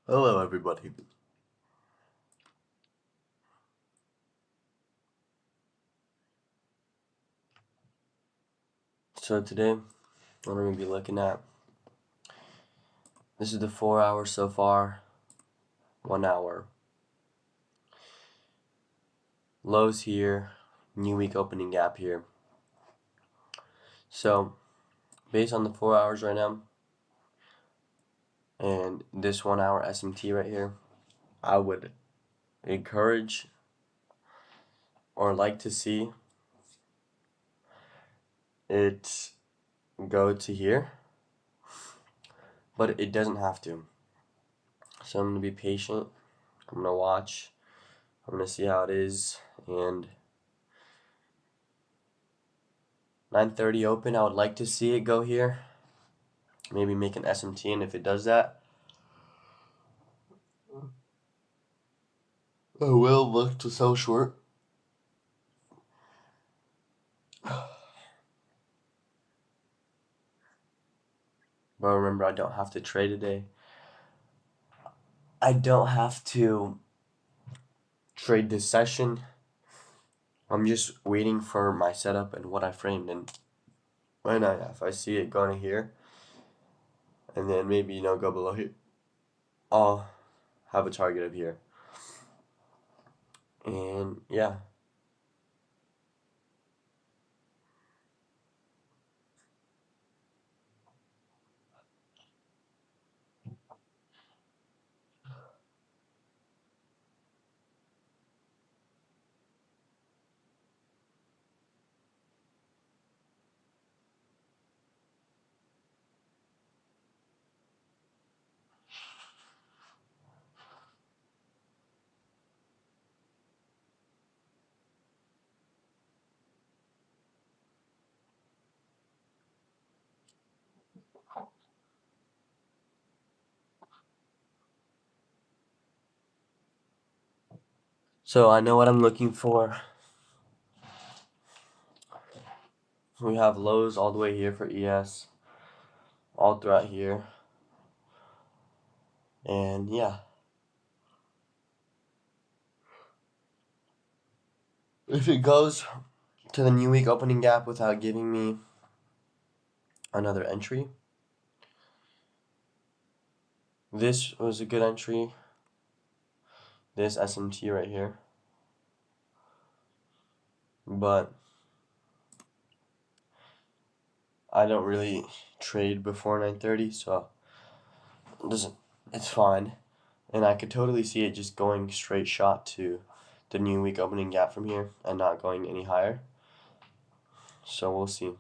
Hello, everybody. So today, what I'm going to be looking at, this is the 4 hours so far, 1 hour. Lows here, new week opening gap here. So, based on the 4 hours right now, and this 1 hour SMT right here, I would encourage or like to see it go to here, but it doesn't have to. So I'm going to be patient, I'm going to watch, I'm going to see how it is, and 9:30 open, I would like to see it go here, maybe make an SMT, and if it does that, I will look to sell short. But remember, I don't have to trade today. I don't have to trade this session. I'm just waiting for my setup and what I framed. And if I see it going here, and then maybe, go below here, I'll have a target up here. And yeah. So I know what I'm looking for. We have lows all the way here for ES, all throughout here. And yeah. If it goes to the new week opening gap without giving me another entry, this was a good entry. This SMT right here. But I don't really trade before 9:30, so it's fine. And I could totally see it just going straight shot to the new week opening gap from here and not going any higher. So we'll see.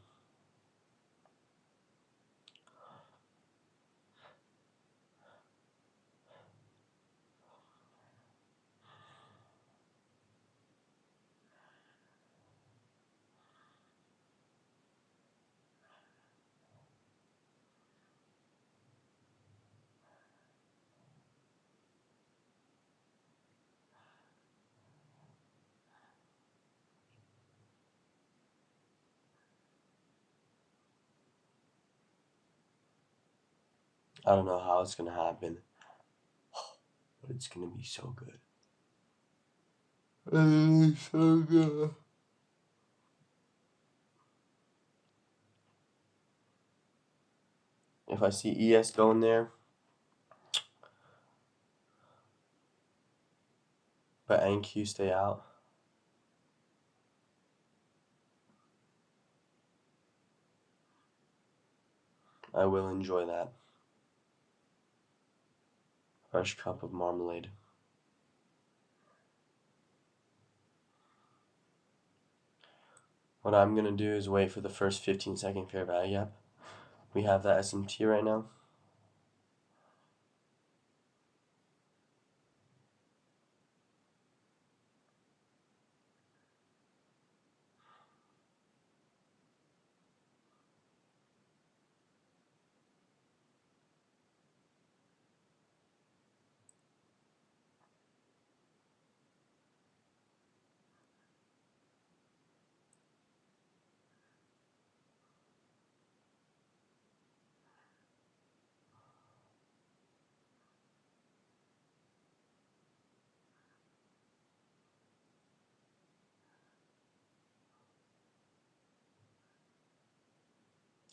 I don't know how it's gonna happen, but it's gonna be so good. It's so good. If I see ES going there, but NQ stay out, I will enjoy that. Fresh cup of marmalade. What I'm gonna do is wait for the first 15-second fair value gap. We have that SMT right now.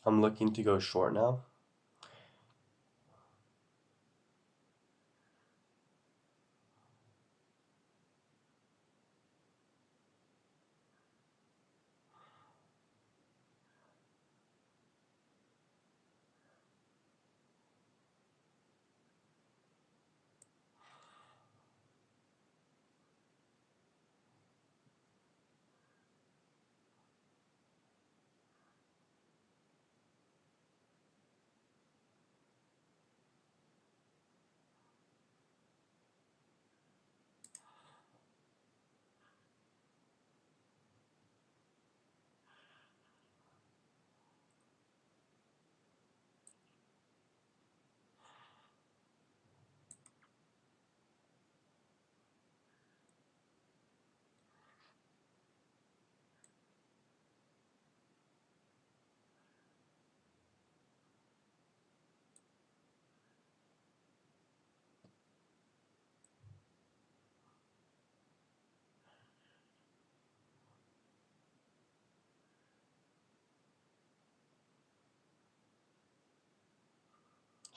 I'm looking to go short now.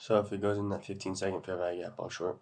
So if it goes in that 15-second fair value gap, I'll short.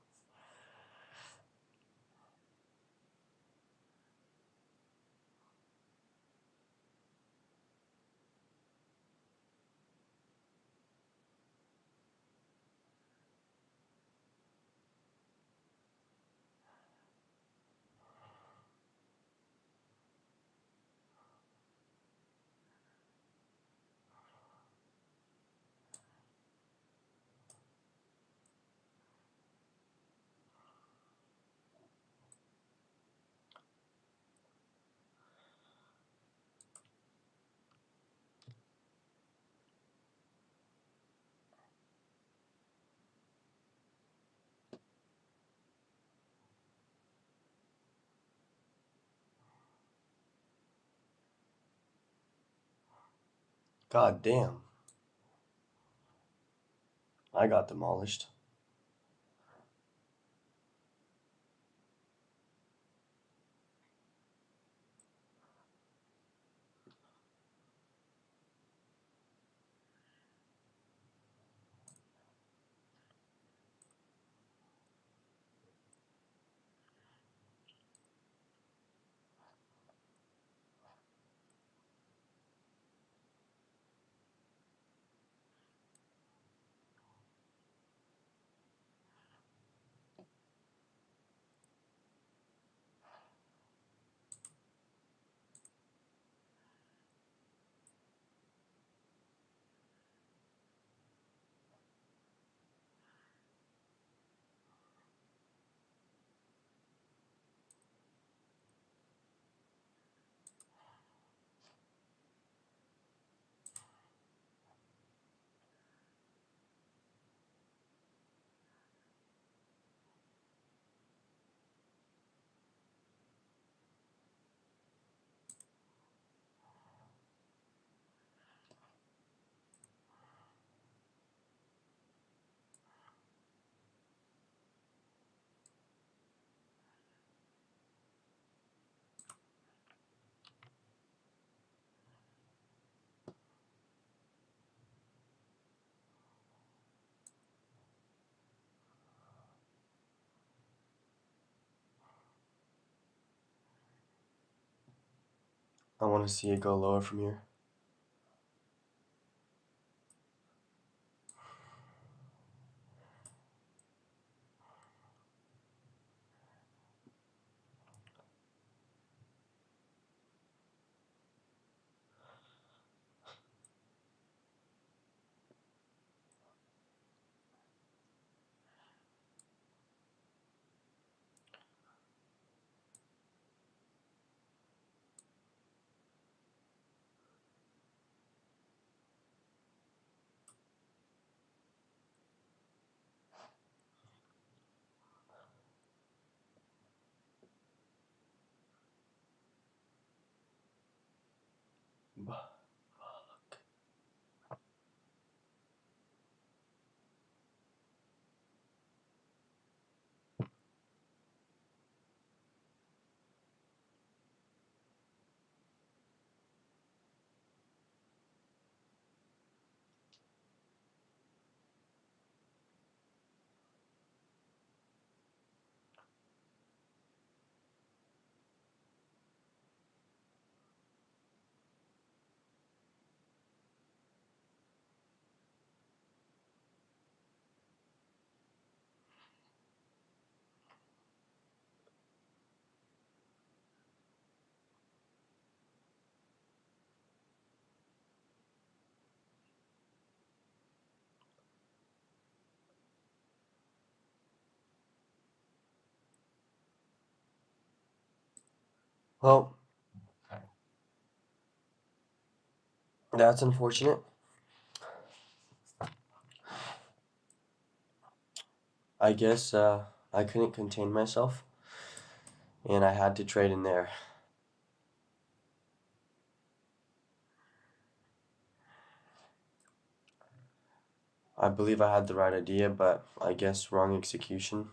God damn. I got demolished. I want to see it go lower from here. Well, that's unfortunate. I guess I couldn't contain myself, and I had to trade in there. I believe I had the right idea, but I guess wrong execution.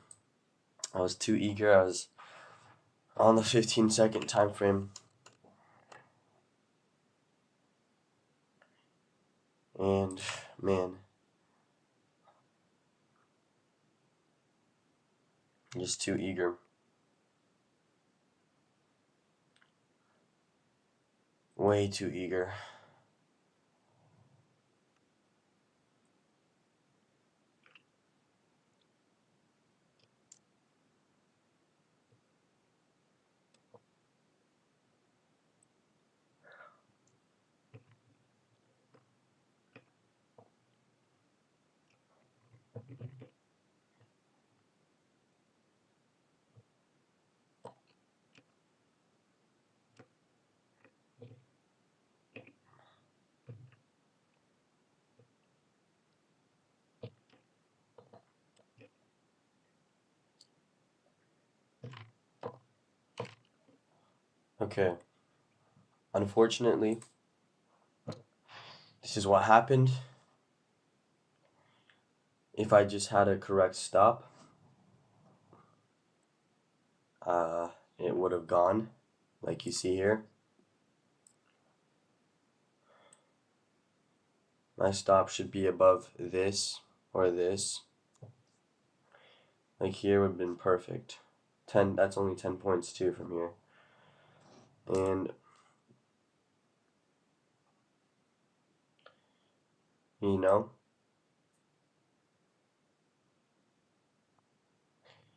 I was too eager. I was on the 15-second time frame, and man, just too eager. Way too eager. Okay. Unfortunately, this is what happened. If I just had a correct stop, it would have gone, like you see here. My stop should be above this or this. Like here would have been perfect. 10, that's only 10 points too from here. And you know,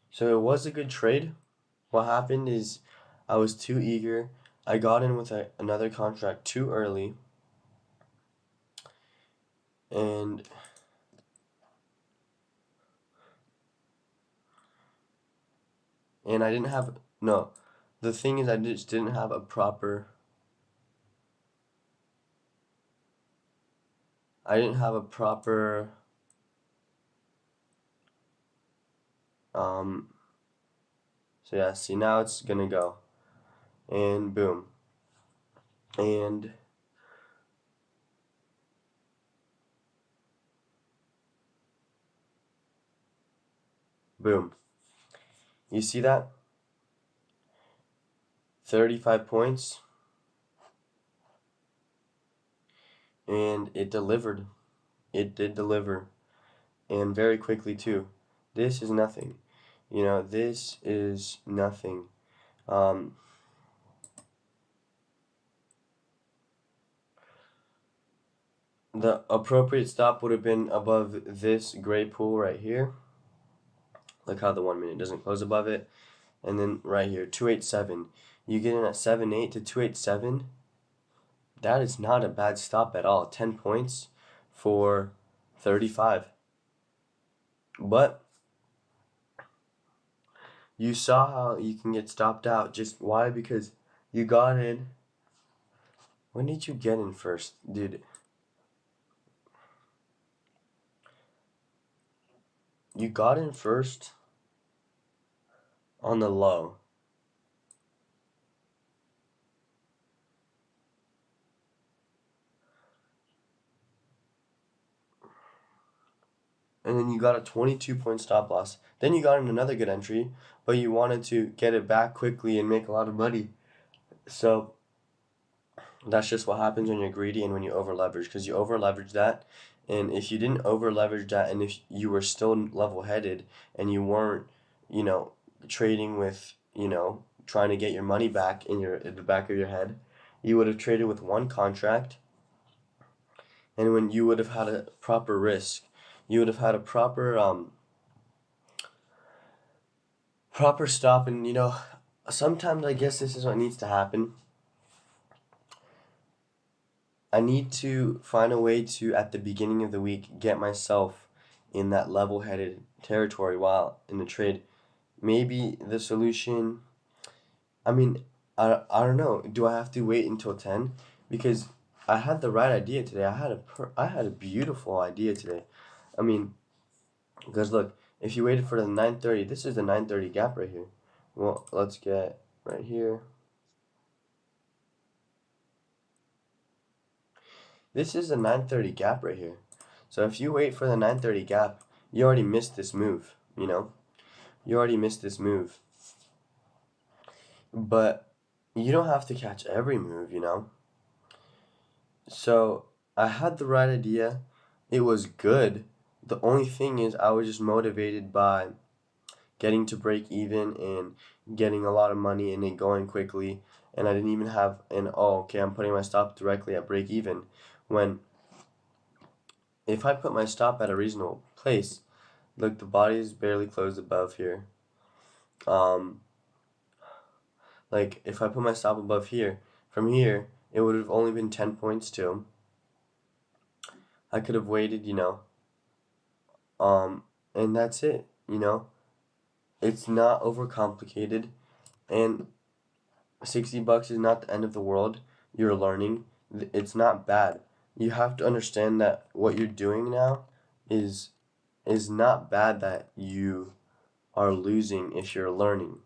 so it was a good trade. What happened is I was too eager. I got in with another contract too early, and I didn't have no. The thing is, I just didn't have a proper. I didn't have a proper um. So yeah, see now it's gonna go, and boom, and boom. You see that? 35 points, and it delivered. It did deliver, and very quickly too. This is nothing. You know, this is nothing. Um, the appropriate stop would have been above this gray pool right here. Look how the 1 minute doesn't close above it. And then right here, 287. You get in at 7.8 to 287. That is not a bad stop at all. 10 points for 35. But you saw how you can get stopped out. Just why? Because you got in. When did you get in first, dude? You got in first on the low. And then you got a 22-point stop loss. Then you got in another good entry, but you wanted to get it back quickly and make a lot of money. So that's just what happens when you're greedy and when you over leverage, because you over leverage that. And if you didn't over leverage that, and if you were still level headed and you weren't, you know, trading with, you know, trying to get your money back in the back of your head, you would have traded with one contract. And when you would have had a proper risk, you would have had a proper stop. And you know, sometimes I guess this is what needs to happen. I need to find a way to, at the beginning of the week, get myself in that level-headed territory while in the trade. Maybe the solution, I mean, I don't know. Do I have to wait until 10? Because I had the right idea today. I had a beautiful idea today. I mean, because look, if you waited for the 9:30, this is the 9:30 gap right here. Well, let's get right here. This is the 9:30 gap right here. So if you wait for the 9:30 gap, you already missed this move, you know? You already missed this move. But you don't have to catch every move, you know? So I had the right idea. It was good. The only thing is I was just motivated by getting to break even and getting a lot of money and it going quickly. And I didn't even have an, oh, okay, I'm putting my stop directly at break even. When if I put my stop at a reasonable place, look, the body is barely closed above here. Um, like if I put my stop above here, from here, it would have only been 10 points too. I could have waited, um, and that's it, It's not overcomplicated, and $60 is not the end of the world. You're learning. It's not bad. You have to understand that what you're doing now is is not bad that you are losing if you're learning.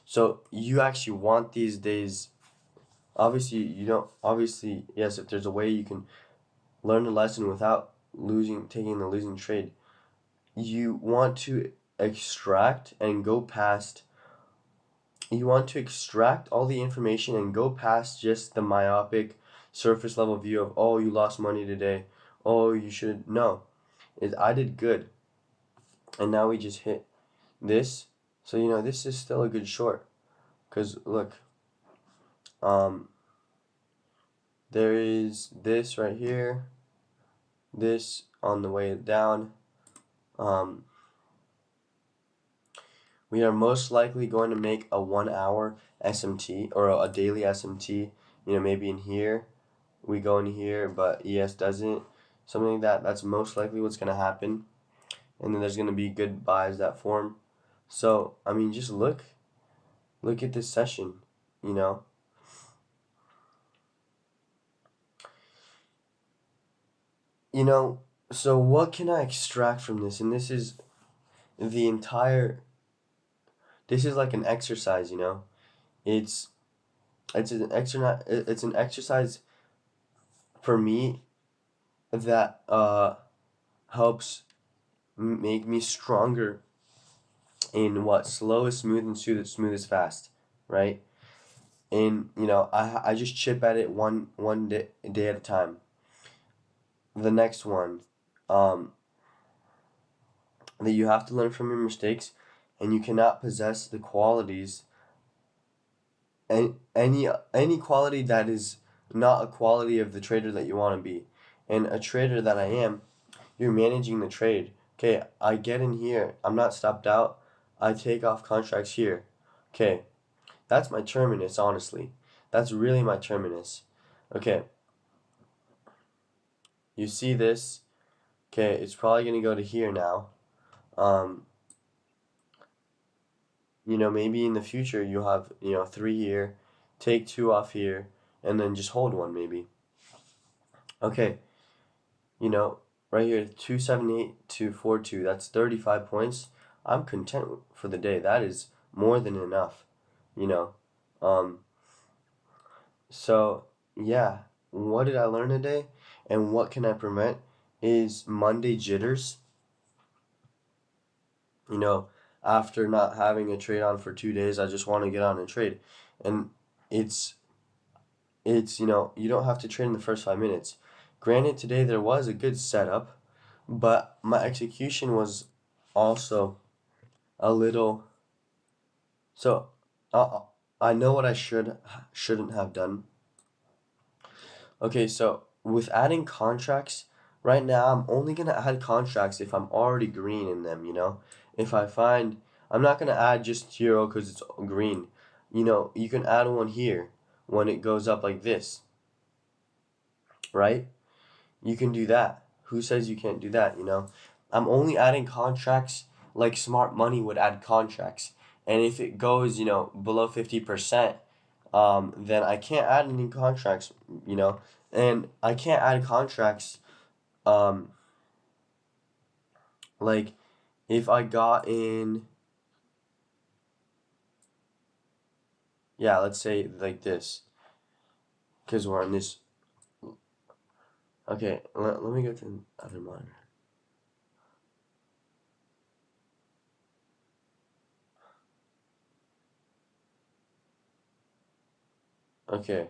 So you actually want these days. Obviously, you don't. Obviously, yes. If there's a way you can learn a lesson without taking the losing trade, you want to extract and go past. You want to extract all the information and go past just the myopic, surface level view of, oh, you lost money today. Oh, you should. No, I did good, and now we just hit this. So this is still a good short. Cause look, um, there is this right here, this on the way down. Um, we are most likely going to make a 1 hour SMT or a daily SMT. Maybe in here, we go in here, but ES doesn't. Something like that. That's most likely what's gonna happen. And then there's gonna be good buys that form. So I mean, just look at this session. You know. So what can I extract from this? And this is the entire. This is like an exercise. It's it's an exercise. It's an exercise for me that helps make me stronger in what slow is smooth and smooth is fast, right? And I just chip at it one day at a time. The next one, um, that you have to learn from your mistakes, and you cannot possess the qualities and any quality that is not a quality of the trader that you want to be. And a trader that I am, you're managing the trade. Okay, I get in here. I'm not stopped out. I take off contracts here. Okay, that's my terminus, honestly. That's really my terminus. Okay, you see this. Okay, it's probably going to go to here now. Um, maybe in the future you'll have, 3 here, take 2 off here, and then just hold one maybe. Okay, right here, 278 to 42, that's 35 points. I'm content for the day. That is more than enough, you know. Um, so, yeah, what did I learn today? And what can I prevent is Monday jitters. You know, after not having a trade on for 2 days, I just want to get on and trade. And it's you don't have to trade in the first 5 minutes. Granted, today there was a good setup, but my execution was also a little. So, I know what I shouldn't have done. Okay, so with adding contracts, right now I'm only gonna add contracts if I'm already green in them. If I find I'm not gonna add just hero because it's green. You can add one here when it goes up like this, right? You can do that. Who says you can't do that? I'm only adding contracts like smart money would add contracts. and if it goes, below 50%, then I can't add any contracts, and I can't add contracts, um, like if I got in, yeah, let's say like this, because we're on this. Okay, let me go to the other monitor. Okay,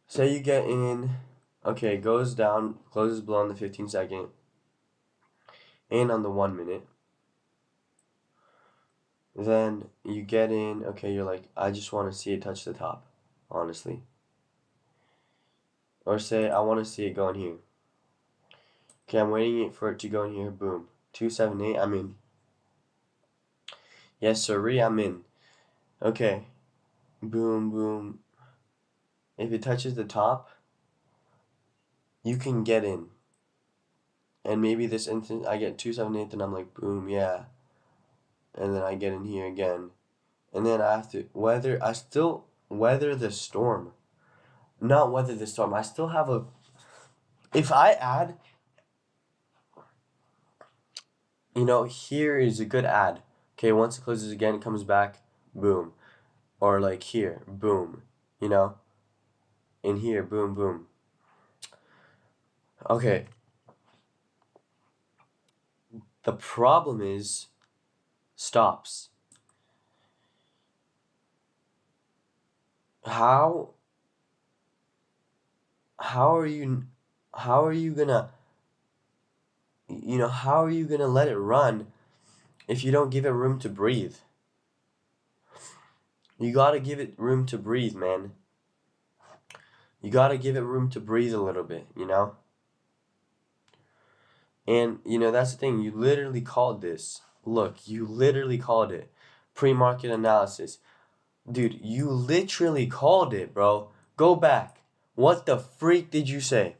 say you get in, okay, it goes down, closes below on the 15-second, and on the 1 minute. Then you get in, okay, you're like, I just want to see it touch the top, honestly. Or say, I want to see it go in here. Okay, I'm waiting for it to go in here, boom. 278, I'm in. Yes, sirree, I'm in. Okay, boom, boom. If it touches the top, you can get in. And maybe this instant, I get 278, and I'm like, boom, yeah. And then I get in here again. And then I have to still weather the storm. Not weather the storm. I still have if I add, here is a good ad. Okay, once it closes again, it comes back, boom. Or like here, boom. In here, boom, boom. Okay. The problem is stops. How are you gonna how are you gonna let it run if you don't give it room to breathe? You gotta give it room to breathe, man. You gotta give it room to breathe a little bit, And, that's the thing. You literally called this. Look, you literally called it pre-market analysis. Dude, you literally called it, bro. Go back. What the freak did you say?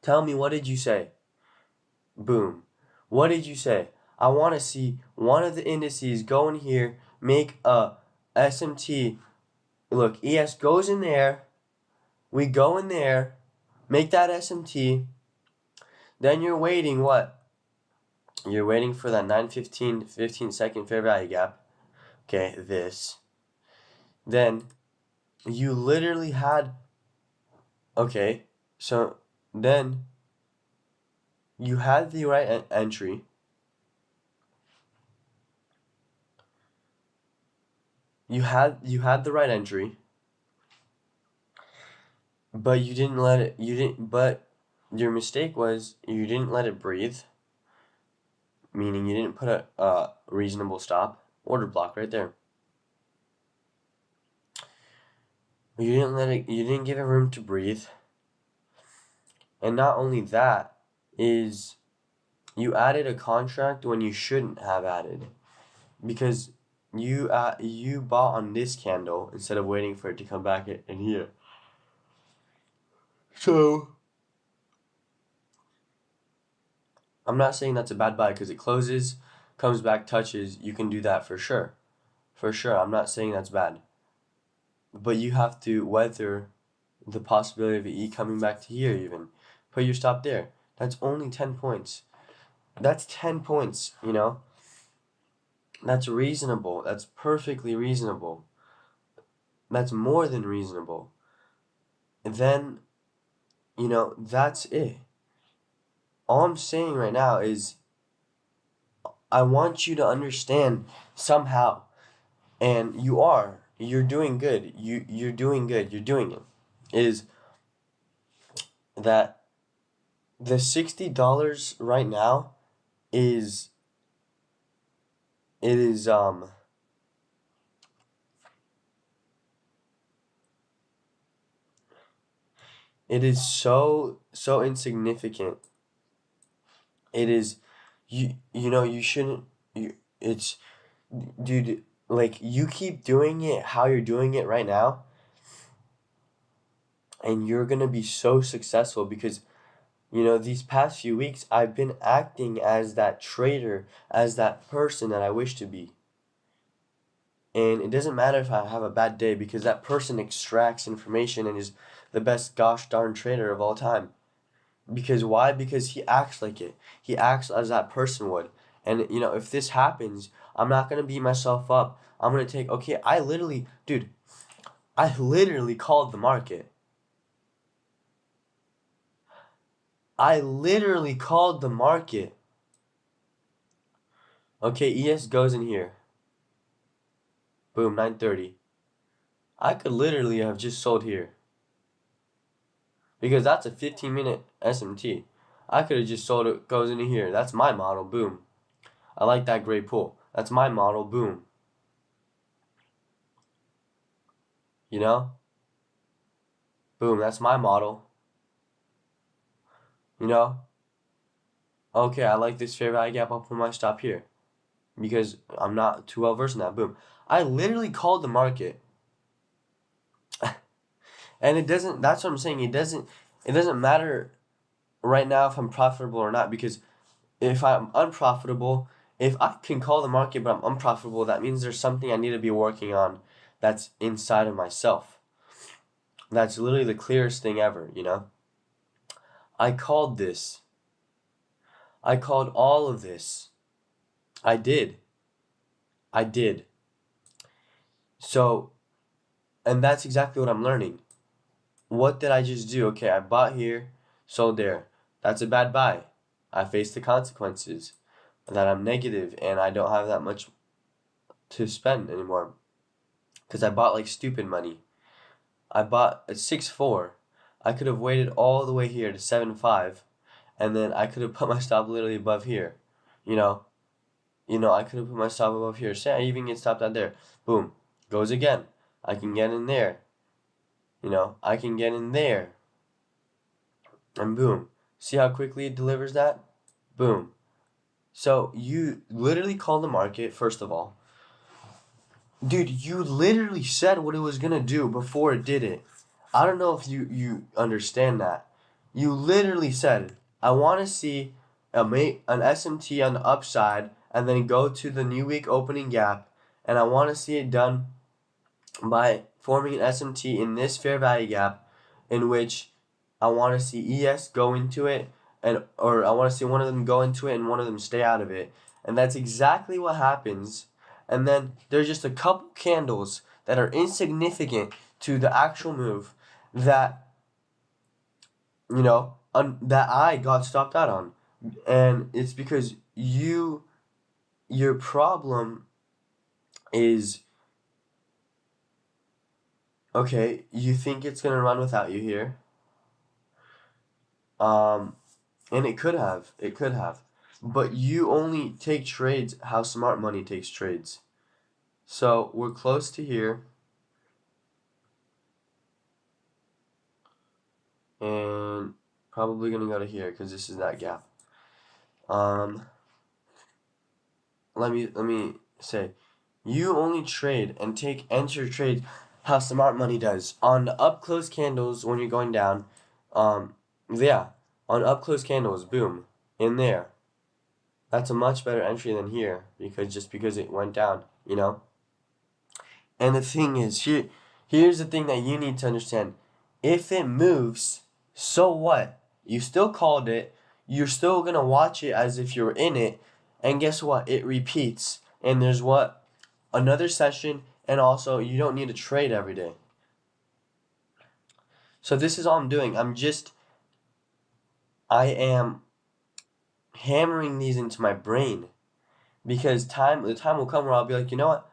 Tell me, what did you say? Boom. What did you say? I want to see one of the indices go in here, make a SMT. Look, ES goes in there. We go in there, make that SMT. Then you're waiting what? You're waiting for that 9:15, 15-second fair value gap. Okay, this. Then you literally had. Okay, so then you had the right entry. You had the right entry, but you didn't let it. You didn't. But your mistake was you didn't let it breathe. Meaning you didn't put a reasonable stop order block right there. You didn't let it. You didn't give it room to breathe. And not only that, is you added a contract when you shouldn't have added, because you bought on this candle instead of waiting for it to come back in here. So I'm not saying that's a bad buy because it closes, comes back, touches. You can do that for sure. For sure. I'm not saying that's bad. But you have to weather the possibility of E coming back to here even. Put your stop there. That's only 10 points. That's 10 points, That's reasonable. That's perfectly reasonable. That's more than reasonable. And then, that's it. All I'm saying right now is I want you to understand somehow, and you're doing good. You're doing good. You're doing it. Is that the $60 right now is it is it is so insignificant. It is you shouldn't it's dude, like, you keep doing it how you're doing it right now, and you're gonna be so successful because these past few weeks I've been acting as that trader, as that person that I wish to be. And it doesn't matter if I have a bad day, because that person extracts information and is the best gosh darn trader of all time. Because why? Because he acts like it. He acts as that person would. And if this happens, I'm not gonna beat myself up. I'm gonna take, okay, I literally called the market. I literally called the market. Okay, ES goes in here. Boom, 930. I could literally have just sold here, because that's a 15-minute SMT. I could have just sold it, goes into here. That's my model, boom. I like that gray pull. That's my model, boom. Boom, that's my model. Okay, I like this fair value gap, I'll put my stop here, because I'm not too well versed in that, boom. I literally called the market. And that's what I'm saying, it doesn't matter right now if I'm profitable or not, because if I'm unprofitable, if I can call the market but I'm unprofitable, that means there's something I need to be working on that's inside of myself. That's literally the clearest thing ever, I called this. I called all of this. I did. So, and that's exactly what I'm learning. What did I just do? Okay, I bought here, sold there. That's a bad buy. I face the consequences that I'm negative and I don't have that much to spend anymore, because I bought like stupid money. I bought at 6.4. I could have waited all the way here to 7.5, and then I could have put my stop literally above here. I could have put my stop above here. Say I even get stopped out there. Boom. Goes again. I can get in there. I can get in there. And boom. See how quickly it delivers that? Boom. So you literally call the market, first of all. Dude, you literally said what it was going to do before it did it. I don't know if you understand that. You literally said, I want to see an SMT on the upside and then go to the new week opening gap, and I want to see it done by forming an SMT in this fair value gap, in which I want to see ES go into it, or I want to see one of them go into it and one of them stay out of it. And that's exactly what happens. And then there's just a couple candles that are insignificant to the actual move that that I got stopped out on. And it's because your problem is, okay, you think it's gonna run without you here. And it could have. But you only take trades how smart money takes trades. So we're close to here. And probably gonna go to here, because this is that gap. Let me say, you only trade and enter trades how smart money does on the up close candles when you're going down. On up close candles, boom, in there. That's a much better entry than here, because it went down, And the thing is, here's the thing that you need to understand. If it moves, so what? You still called it. You're still gonna watch it as if you're in it, and guess what? It repeats. And there's another session, and also you don't need to trade every day. So this is all I'm doing. I am hammering these into my brain, because the time will come where I'll be like, you know what?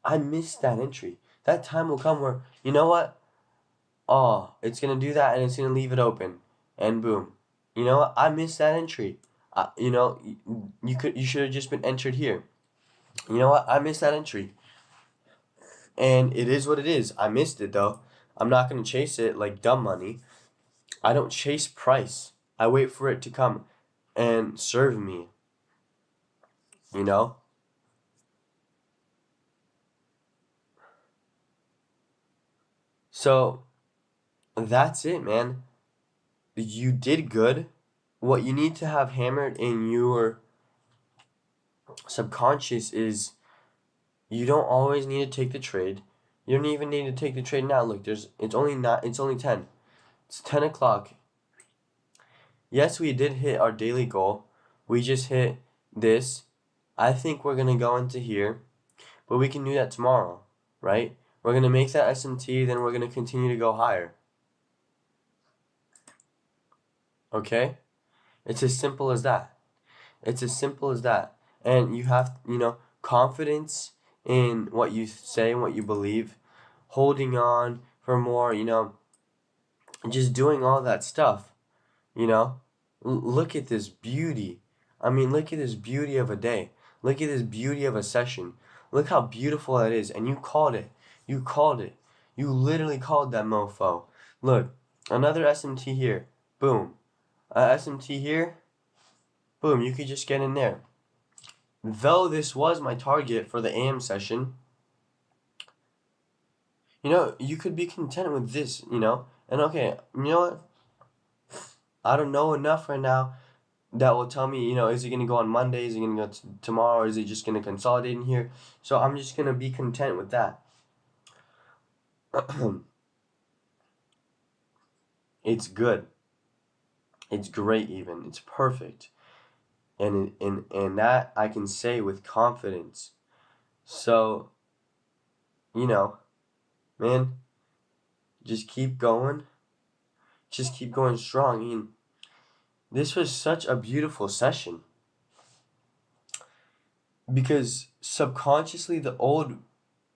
I missed that entry. That time will come where, you know what? Oh, it's gonna do that and it's gonna leave it open, and boom. You know what? I missed that entry. You should have just been entered here. You know what? I missed that entry. And it is what it is. I missed it though. I'm not gonna chase it like dumb money. I don't chase price. I wait for it to come and serve me. So that's it, man. You did good. What you need to have hammered in your subconscious is You don't always need to take the trade. You don't even need to take the trade now. Look, it's only 10. It's 10 o'clock. Yes, we did hit our daily goal. We just hit this. I think we're gonna go into here, but we can do that tomorrow, right? We're gonna make that SMT, then we're gonna continue to go higher. Okay? It's as simple as that. It's as simple as that. And you have, confidence in what you say and what you believe, holding on for more, just doing all that stuff, you know? Look at this beauty. I mean, look at this beauty of a day. Look at this beauty of a session. Look how beautiful that is. And you called it. You called it. You literally called that mofo. Look, another SMT here. Boom. SMT here. Boom. You could just get in there. Though this was my target for the AM session, you could be content with this, And okay, you know what? I don't know enough right now that will tell me, is it going to go on Monday? Is it going to go tomorrow? Or is it just going to consolidate in here? So I'm just going to be content with that. It's good. It's great even. It's perfect. And that I can say with confidence. So, man, just keep going. Just keep going strong. I mean, this was such a beautiful session. Because subconsciously, the old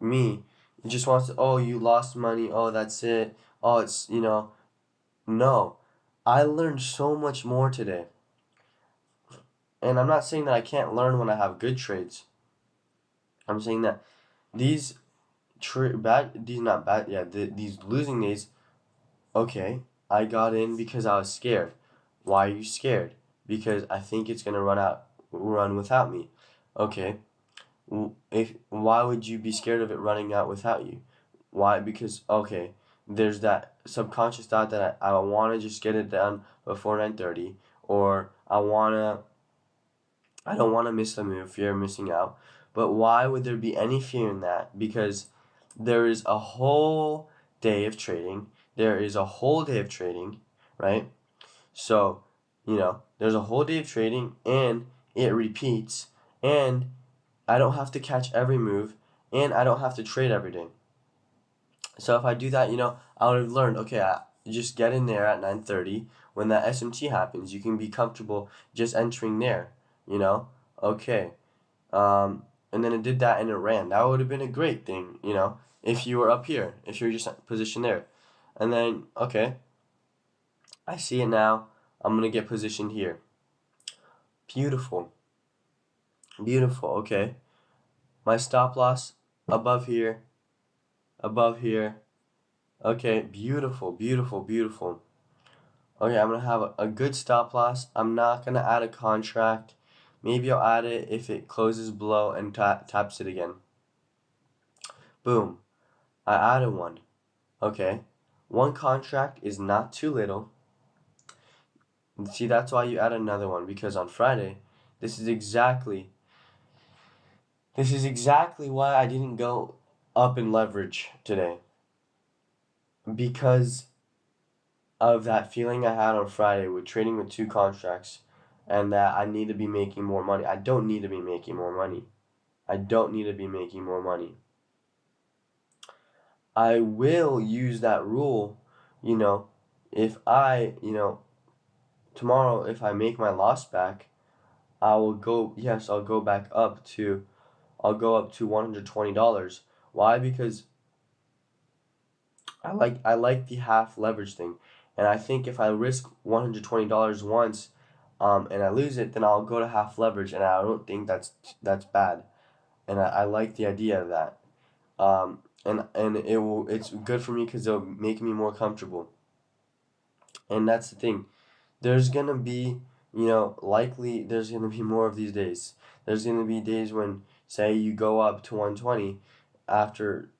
me just wants to, oh, you lost money. Oh, that's it. Oh, it's, no. I learned so much more today. And I'm not saying that I can't learn when I have good trades. I'm saying that these these losing days, okay, I got in because I was scared. Why are you scared? Because I think it's gonna run without me. Okay. Why would you be scared of it running out without you? Why? Because okay, there's that subconscious thought that I want to just get it done before 9:30, or I don't want to miss the move, fear of missing out. But why would there be any fear in that? Because there is a whole day of trading. There is a whole day of trading, right? So, there's a whole day of trading and it repeats, and I don't have to catch every move, and I don't have to trade every day. So if I do that, I would have learned, okay, just get in there at 9:30 when that SMT happens. You can be comfortable just entering there, Okay. And then it did that and it ran. That would have been a great thing, if you were up here, if you were just positioned there. And then, okay, I see it now. I'm going to get positioned here. Beautiful. Beautiful, okay. My stop loss above here, above here. Okay, beautiful, beautiful, beautiful. Okay, I'm going to have a good stop loss. I'm not going to add a contract. Maybe I'll add it if it closes below and taps it again. Boom. I added one. Okay. One contract is not too little. See, that's why you add another one, because on Friday, this is exactly why I didn't go up in leverage today. Because of that feeling I had on Friday with trading with two contracts, and that I need to be making more money. I don't need to be making more money. I don't need to be making more money. I will use that rule, if I, tomorrow, if I make my loss back, I'll go back up to, I'll go up to $120. Why? Because I like the half leverage thing. And I think if I risk $120 once, and I lose it, then I'll go to half leverage, and I don't think that's bad. And I like the idea of that. And it's good for me because it'll make me more comfortable. And that's the thing. There's gonna be, likely there's gonna be more of these days. There's gonna be days when, say, you go up to 120 after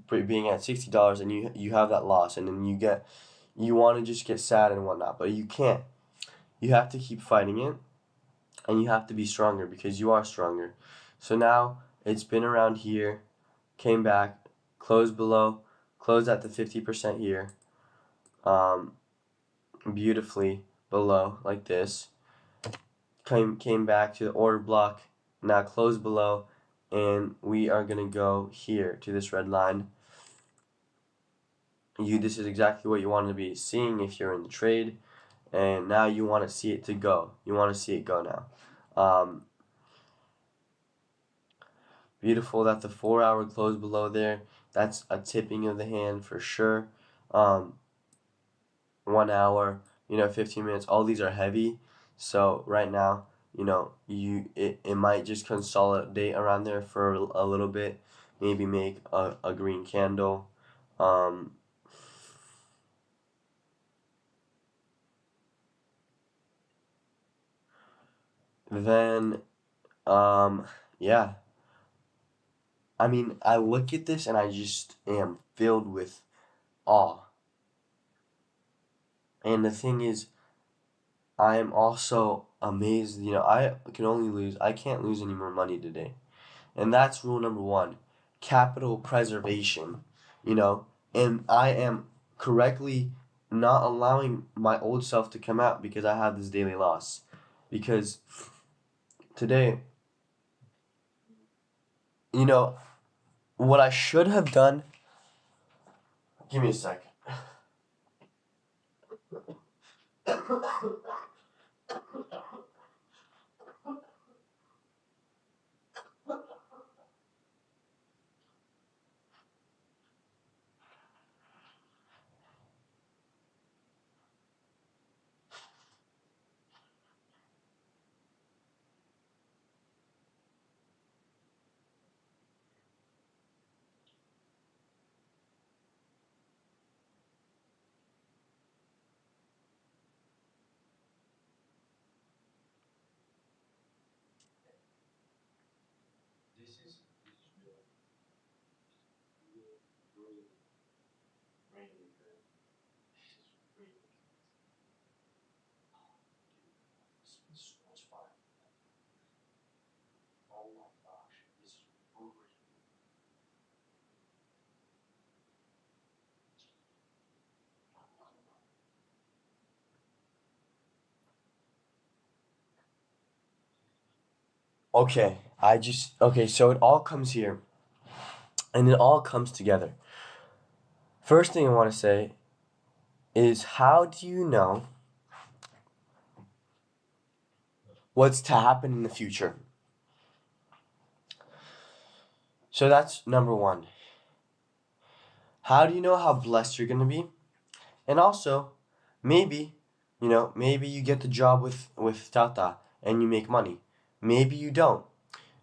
being at $60, and you have that loss, and then you want to just get sad and whatnot, but you can't. You have to keep fighting it, and you have to be stronger because you are stronger. So now it's been around here, came back, closed below, closed at the 50% here, beautifully below like this, came back to the order block, now closed below, and we are going to go here to this red line. This is exactly what you want to be seeing if you're in the trade, and now you want to see it to go. You want to see it go now. Beautiful that the 4 hour close below there. That's a tipping of the hand for sure. 1 hour, 15 minutes, all these are heavy. So right now, it might just consolidate around there for a little bit, maybe make a green candle. Then, yeah. I mean, I look at this and I just am filled with awe. And the thing is, I am also amazed, I can't lose any more money today. And that's rule number 1, capital preservation, and I am correctly not allowing my old self to come out because I have this daily loss. Because today, what I should have done, give me a second. Okay, so it all comes here, and it all comes together. First thing I want to say is, how do you know what's to happen in the future? So that's number 1. How do you know how blessed you're going to be? And also, maybe you get the job with Tata and you make money. Maybe you don't.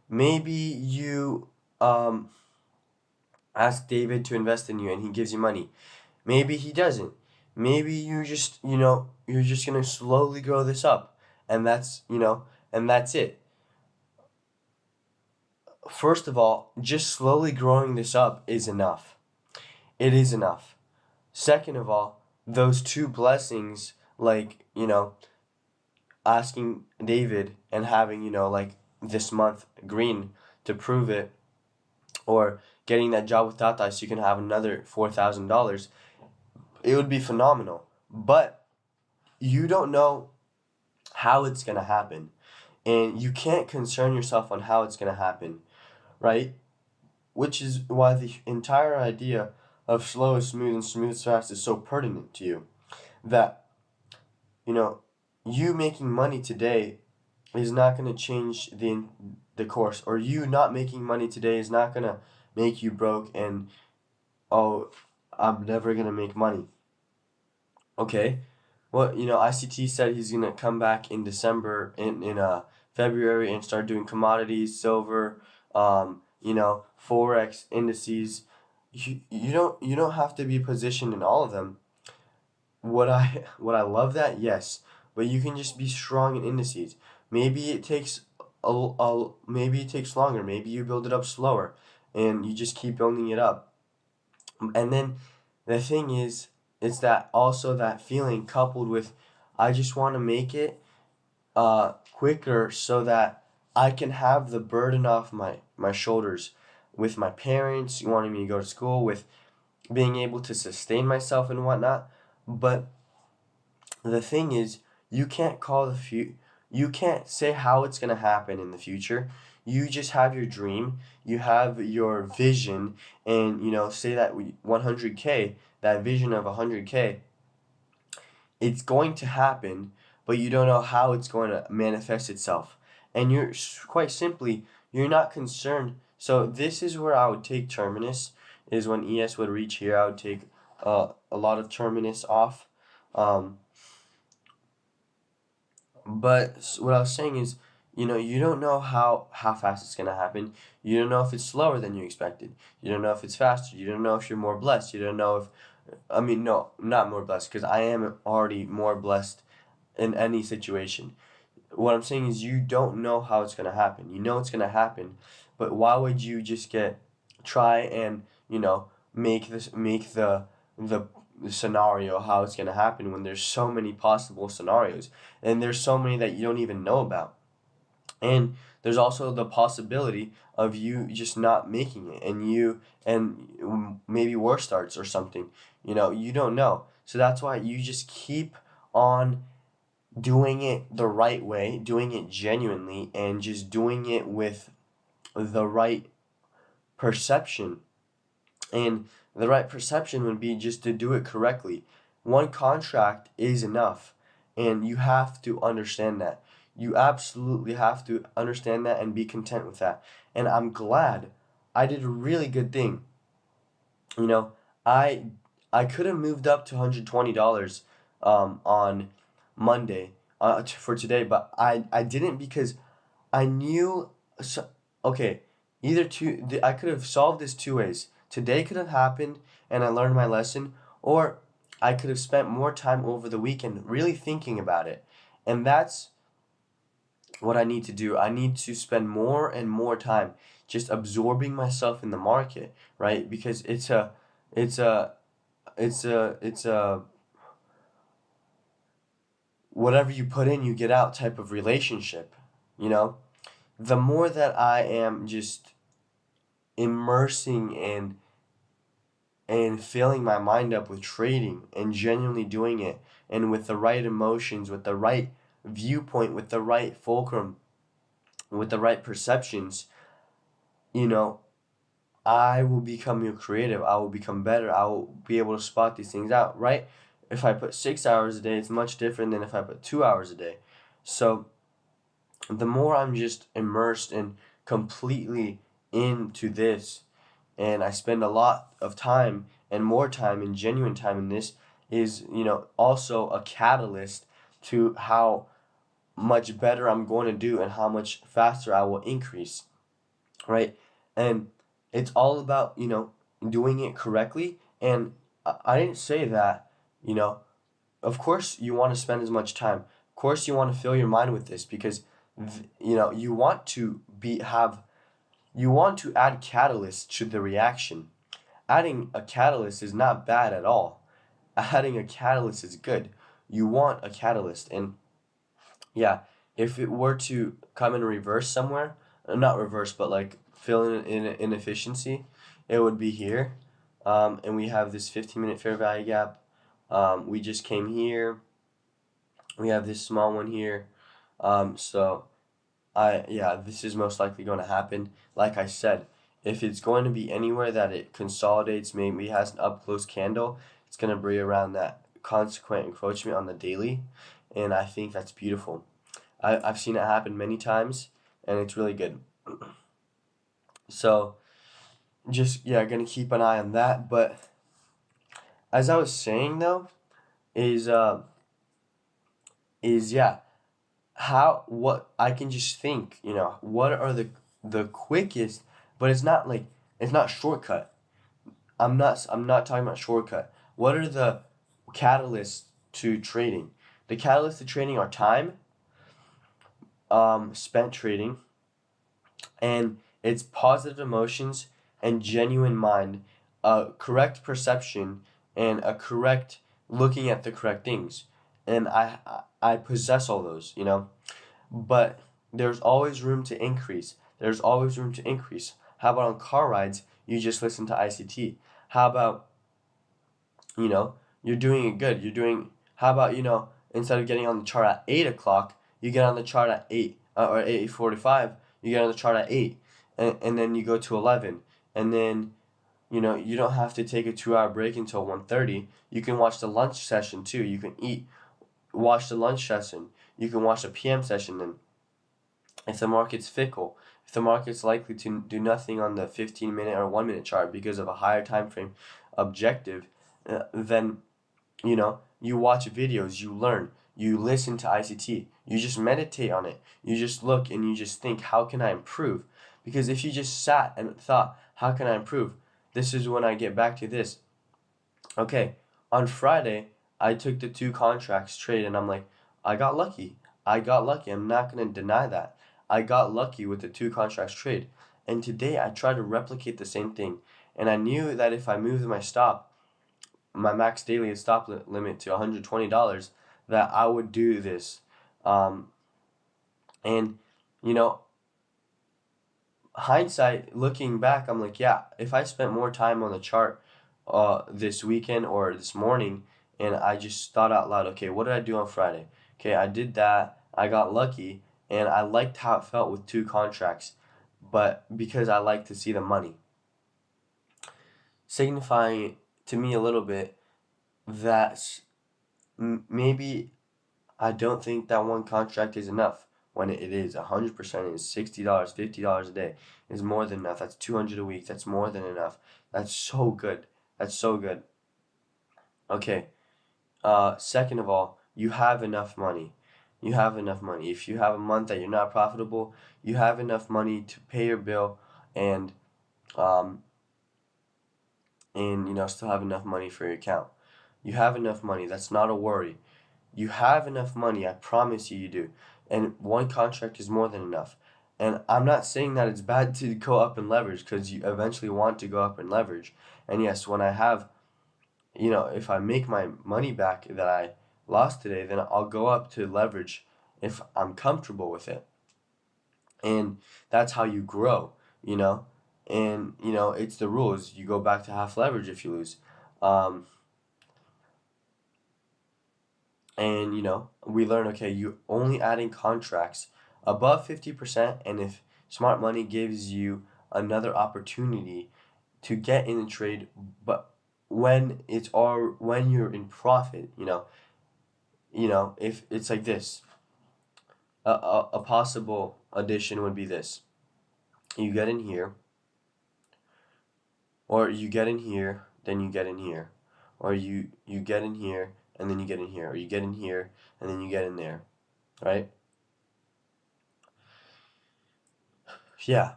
Maybe you ask David to invest in you and he gives you money. Maybe he doesn't. Maybe you're just gonna slowly grow this up, and that's it. First of all, just slowly growing this up is enough. It is enough. Second of all, those 2 blessings, like, asking David and having, like this month green to prove it, or getting that job with Tata so you can have another $4,000, it would be phenomenal. But you don't know how it's going to happen, and you can't concern yourself on how it's going to happen, right? Which is why the entire idea of slow is smooth and smooth is fast is so pertinent to you. That, you making money today is not going to change the course, or you not making money today is not going to make you broke and, oh, I'm never going to make money. Okay, well, ICT said he's going to come back in December, in February, and start doing commodities, silver, Forex, indices. You don't have to be positioned in all of them. Would I love that? Yes, but you can just be strong in indices. Maybe it takes maybe it takes longer. Maybe you build it up slower, and you just keep building it up. And then the thing is, it's that also that feeling coupled with, I just want to make it quicker so that I can have the burden off my my shoulders, with my parents wanting me to go to school, with being able to sustain myself and whatnot. But the thing is, you can't call you can't say how it's gonna happen in the future. You just have your dream, you have your vision, and say that 100K, that vision of 100K, it's going to happen, but you don't know how it's going to manifest itself. And quite simply, you're not concerned. So this is where I would take Terminus, is when ES would reach here, I would take a lot of Terminus off. But what I was saying is, you don't know how fast it's gonna happen. You don't know if it's slower than you expected. You don't know if it's faster. You don't know if you're more blessed. You don't know if, I mean, no, not more blessed, because I am already more blessed in any situation. What I'm saying is, you don't know how it's gonna happen. You know it's gonna happen, but why would you just try and make the scenario how it's gonna happen when there's so many possible scenarios, and there's so many that you don't even know about. And there's also the possibility of you just not making it, and maybe war starts or something. You don't know. So that's why you just keep on doing it the right way, doing it genuinely, and just doing it with the right perception. And the right perception would be just to do it correctly. One contract is enough, and you have to understand that. You absolutely have to understand that and be content with that. And I'm glad I did a really good thing. You know, I I could have moved up to $120 on Monday for today, but I didn't, because I knew. So, okay, I could have solved this two ways. Today could have happened and I learned my lesson, or I could have spent more time over the weekend really thinking about it. And that's what I need to do. I need to spend more and more time just absorbing myself in the market, right? Because it's a, it's a whatever you put in, you get out type of relationship, you know? The more that I am just immersing and filling my mind up with trading and genuinely doing it, and with the right emotions, with the right viewpoint, with the right fulcrum, with the right perceptions, you know, I will become more creative. I will become better. I will be able to spot these things out, right? If I put 6 hours a day, it's much different than if I put 2 hours a day. So the more I'm just immersed and completely into this, and I spend a lot of time and more time and genuine time in this, is also a catalyst to how much better I'm going to do and how much faster I will increase, right? And it's all about doing it correctly. And I didn't say that, you know of course you want to spend as much time, of course you want to fill your mind with this, because you want to add catalyst to the reaction. Adding a catalyst is not bad at all. Adding a catalyst is good. You want a catalyst. And yeah, if it were to come in reverse somewhere, not reverse, but like fill in inefficiency, it would be here. And we have this 15-minute fair value gap. We just came here. We have this small one here. So this is most likely going to happen. Like I said, if it's going to be anywhere that it consolidates, maybe has an up close candle, it's going to be around that consequent encroachment on the daily, and I think that's beautiful. I've seen it happen many times, and it's really good. So just gonna keep an eye on that. But as I was saying though, is what I can just think, what are the quickest, but it's not shortcut. I'm not talking about shortcut. What are the catalysts to trading? The catalysts to trading are time, spent trading, and it's positive emotions and genuine mind, a correct perception, and a correct looking at the correct things. And I possess all those, but there's always room to increase. There's always room to increase. How about on car rides, you just listen to ICT? How about, you're doing it good. How about, instead of getting on the chart at 8 o'clock, you get on the chart at 8 or 8:45, you get on the chart at 8, and then you go to 11. And then, you don't have to take a 2 hour break until 1:30. You can watch the lunch session too. You can watch the lunch session. You can watch the PM session. And if the market's fickle, if the market's likely to do nothing on the 15-minute or 1-minute chart because of a higher time frame objective, then you watch videos, you learn, you listen to ICT, you just meditate on it, you just look and you just think, how can I improve? Because if you just sat and thought, how can I improve? This is when I get back to this. Okay, on Friday, I took the 2 contracts trade and I'm like, I got lucky. I'm not going to deny that. I got lucky with the 2 contracts trade. And today I tried to replicate the same thing. And I knew that if I moved my max daily stop limit to $120, that I would do this. And, hindsight, looking back, I'm like, yeah, if I spent more time on the chart this weekend or this morning, and I just thought out loud, okay, what did I do on Friday? Okay, I did that, I got lucky, and I liked how it felt with 2 contracts, but because I like to see the money. Signifying to me a little bit that maybe I don't think that 1 contract is enough. When it is 100%, is $60, $50 a day is more than enough. That's $200 a week. That's more than enough. That's so good. That's so good. Okay. Second of all, you have enough money. You have enough money. If you have a month that you're not profitable, you have enough money to pay your bill and still have enough money for your account. You have enough money. That's not a worry. You have enough money. I promise you do. And 1 contract is more than enough. And I'm not saying that it's bad to go up in leverage, because you eventually want to go up in leverage. And yes, when I have, if I make my money back that I lost today, then I'll go up to leverage if I'm comfortable with it. And that's how you grow, And, it's the rules. You go back to half leverage if you lose. And we learn, okay, you only adding contracts above 50%, and if smart money gives you another opportunity to get in the trade, but when you're in profit, if it's like this, a possible addition would be this: you get in here, or you get in here, then you get in here, or you get in here and then you get in here, or you get in here and then you get in there, right? Yeah.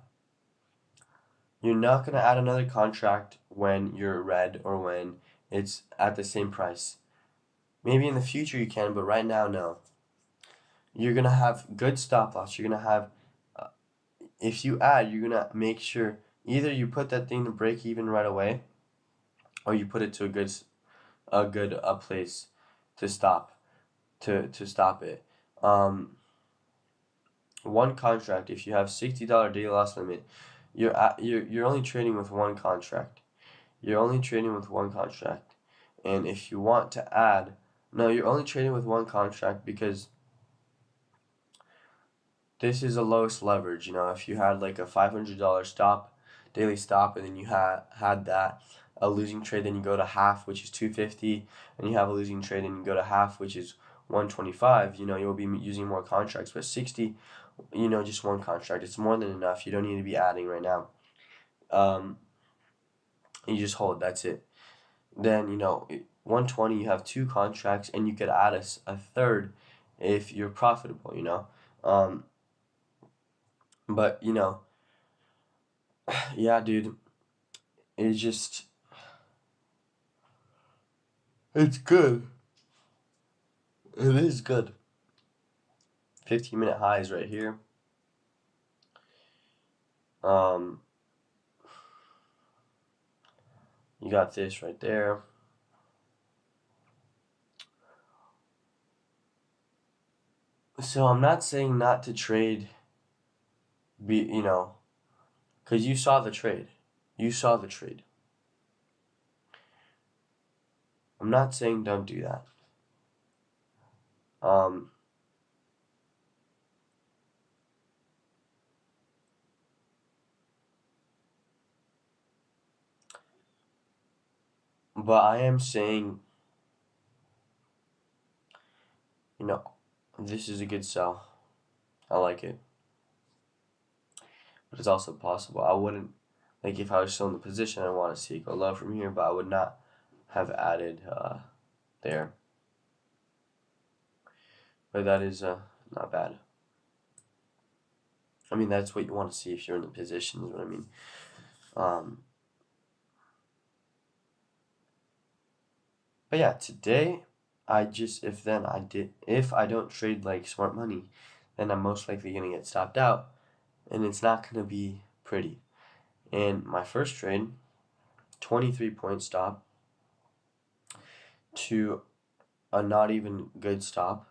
You're not going to add another contract when you're red or when it's at the same price. Maybe in the future you can, but right now, no. You're going to have good stop loss. You're going to have, if you add, you're going to make sure either you put that thing to break even right away, or you put it to a good place to stop it. 1 contract, if you have $60 daily loss limit, you're only trading with 1 contract. You're only trading with 1 contract. And if you want to add, no, you're only trading with 1 contract because this is the lowest leverage. If you had like a $500 daily stop, and then you had that a losing trade, then you go to half, which is $250, and you have a losing trade and you go to half, which is $125. You'll be using more contracts, but 60, just 1 contract, it's more than enough. You don't need to be adding right now. You just hold. That's it. Then 120, you have 2 contracts, and you could add a third if you're profitable. But yeah, dude, it's good. It is good. 15-minute highs right here. You got this right there. So I'm not saying not to trade because you saw the trade. You saw the trade. I'm not saying don't do that. But I am saying, this is a good sell. I like it. But it's also possible. I wouldn't, like, if I was still in the position, I want to see it go low from here, but I would not have added there. But that is not bad. I mean, that's what you want to see if you're in the position, is what I mean. But yeah, today, if I don't trade like smart money, then I'm most likely going to get stopped out, and it's not going to be pretty. And my first trade, 23-point stop to a not even good stop,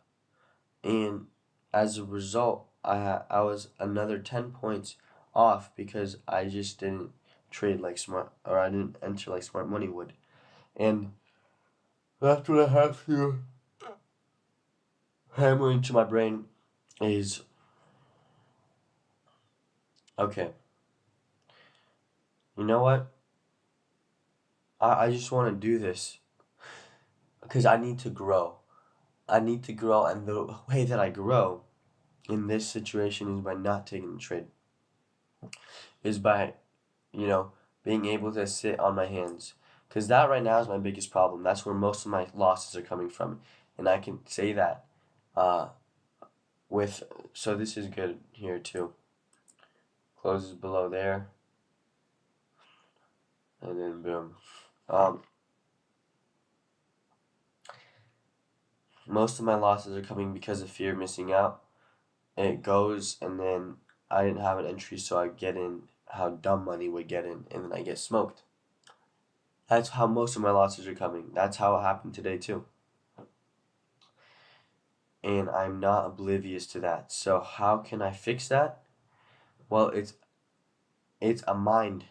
and as a result, I was another 10 points off because I just didn't trade like smart, or I didn't enter like smart money would. And that's what I have to hammer into my brain is, okay, you know what? I just want to do this because I need to grow. I need to grow, and the way that I grow in this situation is by not taking the trade. Is by, being able to sit on my hands. Because that right now is my biggest problem. That's where most of my losses are coming from. And I can say that so this is good here too. Closes below there. And then boom. Most of my losses are coming because of fear of missing out. It goes, and then I didn't have an entry, so I get in how dumb money would get in, and then I get smoked. That's how most of my losses are coming. That's how it happened today too. And I'm not oblivious to that. So how can I fix that? Well, it's a mind.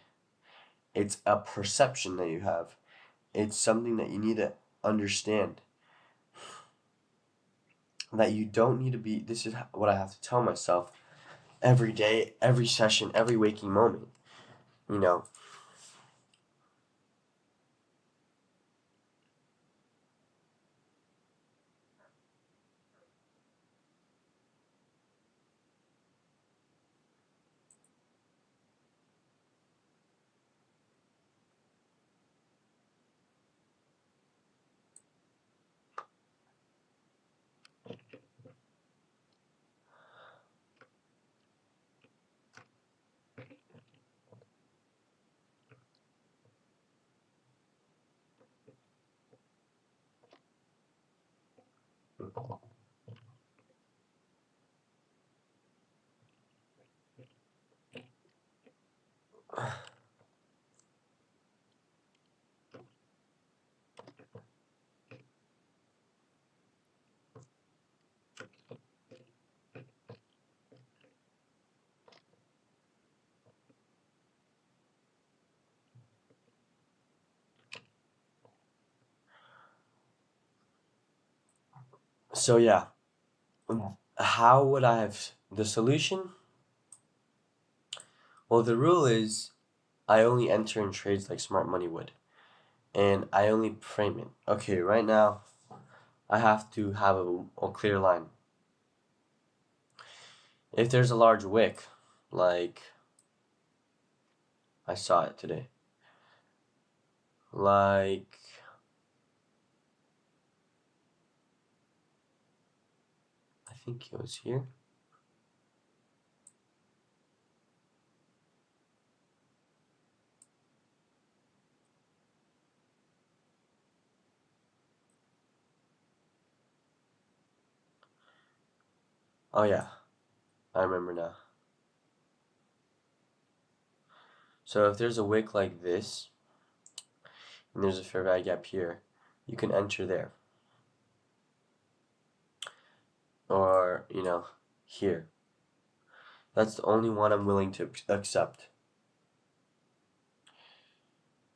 It's a perception that you have. It's something that you need to understand. That you don't need to be, this is what I have to tell myself every day, every session, every waking moment. So yeah, how would I have the solution? Well, the rule is I only enter in trades like smart money would, and I only frame it. Okay, right now I have to have a clear line. If there's a large wick, like I saw it today, like I think it was here. Oh yeah, I remember now. So if there's a wick like this, and there's a fair value gap here, you can enter there. Or, here. That's the only one I'm willing to accept.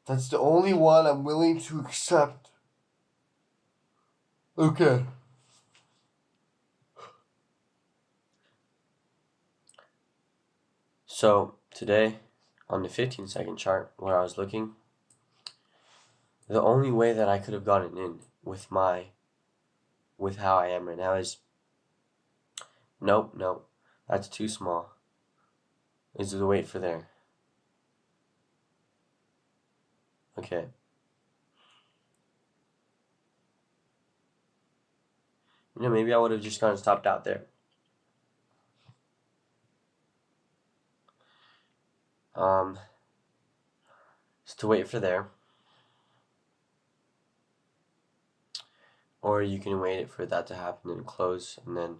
That's the only one I'm willing to accept. Okay. So today, on the 15-second chart where I was looking, the only way that I could have gotten in with how I am right now is nope, that's too small. Is the wait for there. Okay. Maybe I would have just kind of stopped out there. Just to wait for there. Or you can wait for that to happen and close, and then,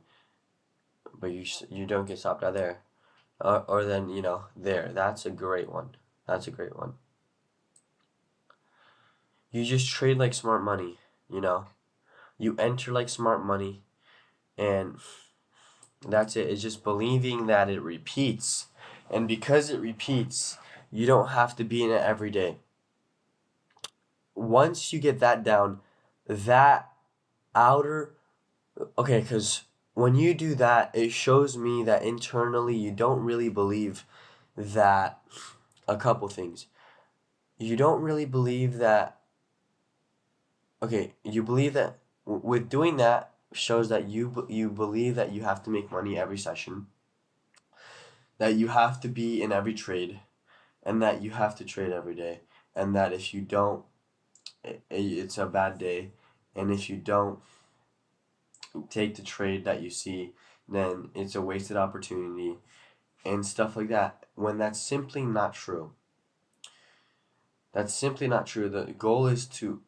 but you don't get stopped out there. Or then, there. That's a great one. That's a great one. You just trade like smart money, You enter like smart money, and that's it. It's just believing that it repeats. And because it repeats, you don't have to be in it every day. Once you get that down, that outer, okay, because when you do that, it shows me that internally you don't really believe that a couple things. You don't really believe that, okay, you believe that with doing that shows that you believe that you have to make money every session, that you have to be in every trade, and that you have to trade every day, and that if you don't, it's a bad day, and if you don't take the trade that you see, then it's a wasted opportunity, and stuff like that, when that's simply not true. That's simply not true. The goal is to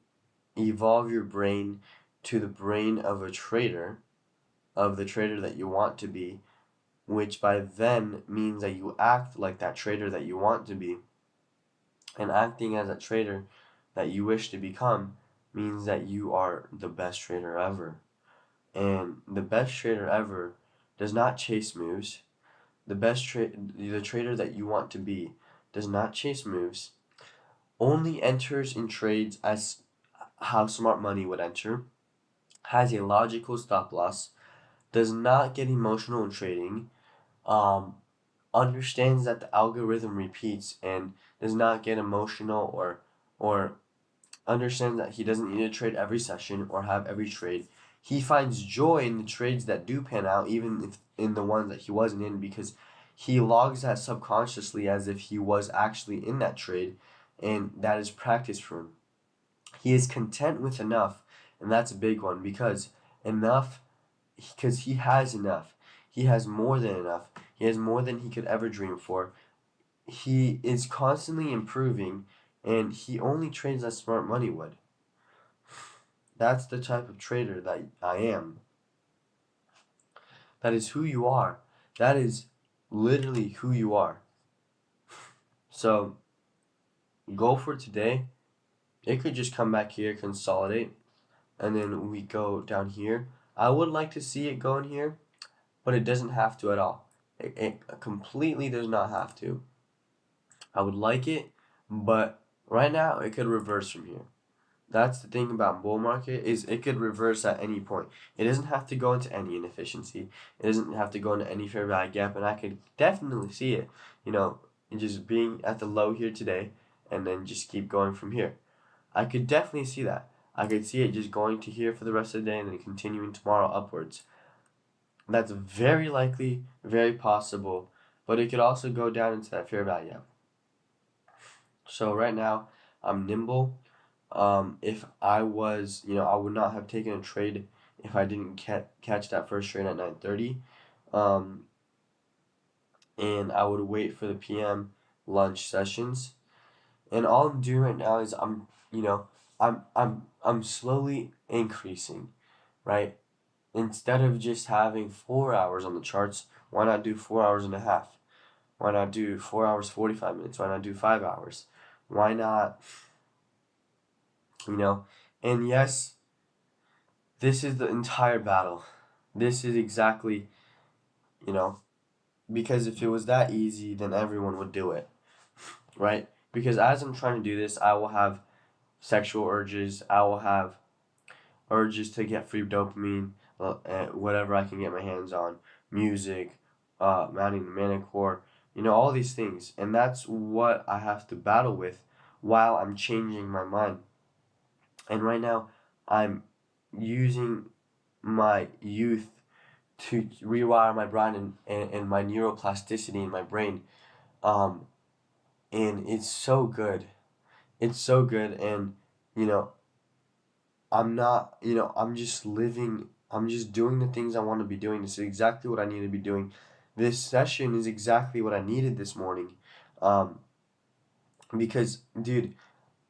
evolve your brain to the brain of a trader, of the trader that you want to be, which by then means that you act like that trader that you want to be. And acting as a trader that you wish to become means that you are the best trader ever. And the best trader ever does not chase moves. The trader that you want to be does not chase moves, only enters in trades as how smart money would enter, has a logical stop loss, does not get emotional in trading, understands that the algorithm repeats and does not get emotional or understands that he doesn't need to trade every session or have every trade. He finds joy in the trades that do pan out, even if in the ones that he wasn't in, because he logs that subconsciously as if he was actually in that trade, and that is practice for him. He is content with enough, and that's a big one, because he has enough. He has more than enough. He has more than he could ever dream for. He is constantly improving, and he only trades as smart money would. That's the type of trader that I am. That is who you are. That is literally who you are. So, goal for today, it could just come back here, consolidate, and then we go down here. I would like to see it go in here, but it doesn't have to at all. It completely does not have to. I would like it, but right now it could reverse from here. That's the thing about bull market, is it could reverse at any point. It doesn't have to go into any inefficiency. It doesn't have to go into any fair value gap, and I could definitely see it, just being at the low here today, and then just keep going from here. I could definitely see that. I could see it just going to here for the rest of the day and then continuing tomorrow upwards. That's very likely, very possible, but it could also go down into that fair value gap. So right now, I'm nimble. If I was, I would not have taken a trade if I didn't catch that first trade at 9:30. And I would wait for the PM lunch sessions. And all I'm doing right now is I'm slowly increasing, right? Instead of just having 4 hours on the charts, why not do 4 hours and a half? Why not do 4 hours 45 minutes? Why not do 5 hours? Why not, And yes, this is the entire battle. This is exactly, because if it was that easy, then everyone would do it, right? Because as I'm trying to do this, I will have sexual urges. I will have urges to get free dopamine, whatever I can get my hands on, music, mounting the manicure, all these things. And that's what I have to battle with while I'm changing my mind. And right now, I'm using my youth to rewire my brain and my neuroplasticity in my brain. Um, and it's so good. It's so good. And, you know, I'm not, I'm just living, I'm just doing the things I want to be doing. This is exactly what I need to be doing. This session is exactly what I needed this morning. Um, because, dude,